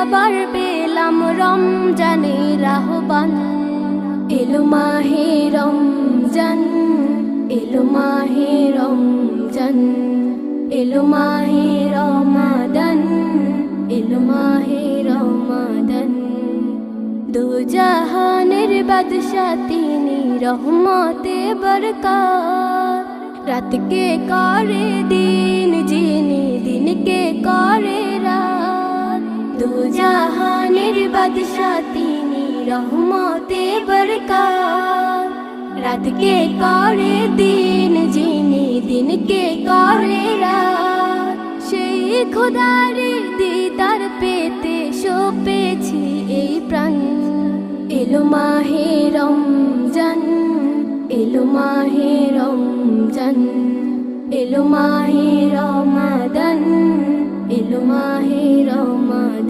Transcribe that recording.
আবার পেলাম রমজানের আহ্বান। এলো মাহে রমজান, এলো মাহে রমজান, এলো মাহে রমাদান, এলো মাহে রমাদান। দু জাহানের বাদশাহ তিনি, রহমতে বরকত। রাতকে করে দিন যিনি, দিনকে করে রাত। দু জাহানের বাদশাহ তিনি, রহমতে বরকত। রাতকে করে দিন যিনি, দিনকে করে রাত। সেই খোদারে দিদার পেতে সপেছি এই প্রাণ। এলো মাহে রমজান, এলো মাহে রমজান, এলো মাহে রমাদান, এলো মাহে রমাদান।